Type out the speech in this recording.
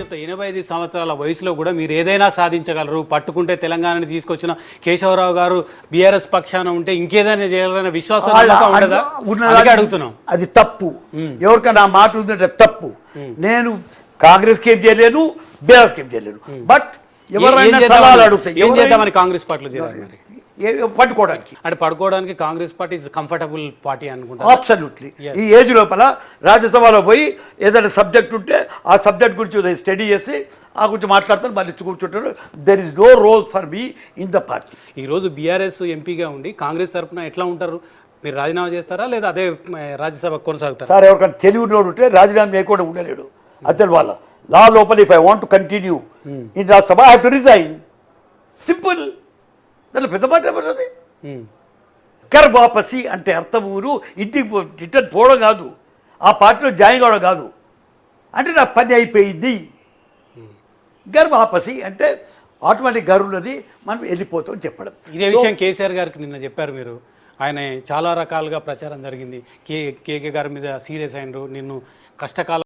చెప్తా 85 సంవత్సరాల వయసులో కూడా మీరు ఏదైనా సాధించగలరు, పట్టుకుంటే తెలంగాణని తీసుకొచ్చిన కేశవరావు గారు బీఆర్ఎస్ పక్షాన ఉంటే ఇంకేదైనా చేయాలన్న విశ్వాసం ఉండదా? అడుగుతున్నాం. అది తప్పు. ఎవరికైనా మాట ఉందంటే తప్పు. నేను కాంగ్రెస్కి ఏం చేయలేను, బీఆర్ఎస్కి ఏం చేయలేను. బట్ ఎవరైనా సలహాలు అడుగుతాయి. ఏం చేద్దామని కాంగ్రెస్ పార్టీలో చేయాలి? పట్టుకోవడానికి. అంటే పడుకోవడానికి Congress party is comfortable party అనుకుంటా. అబ్సల్యూట్లీ. ఈ ఏజ్ లోపల రాజ్యసభలో పోయి ఏదైనా సబ్జెక్ట్ ఉంటే ఆ సబ్జెక్ట్ గురించి స్టడీ చేసి ఆ గురించి మాట్లాడతారు, మళ్ళీ కూర్చుంటారు. There is no role for me in the party. ఈరోజు బీఆర్ఎస్ ఎంపీగా ఉండి కాంగ్రెస్ తరఫున ఎట్లా ఉంటారు? మీరు రాజీనామా చేస్తారా లేదా అదే రాజ్యసభ కొనసాగుతారా? సార్, ఎవరికైనా తెలివి ఉన్నోడు ఉంటే రాజీనామా చేయకుండా ఉండలేడు. అతని వాళ్ళ లా లోపల if I want to continue in Rajya Sabha I have to resign. Simple. దాంట్లో పెద్ద మాట ఏమన్నది? కర్ వాపసి అంటే అర్థం ఊరు ఇంటికి రిటర్న్ పోవడం కాదు, ఆ పార్టీలో జాయిన్ కావడం కాదు. అంటే నా పని అయిపోయింది. గర్ వాపసి అంటే ఆటోమేటిక్ గర్ ఉన్నది, మనం వెళ్ళిపోతాం చెప్పడం. ఇదే విషయం కేసీఆర్ గారికి నిన్న చెప్పారు మీరు. ఆయన చాలా రకాలుగా ప్రచారం జరిగింది. కేకే గారి మీద సీరియస్ అయినరు, నిన్ను కష్టకాలం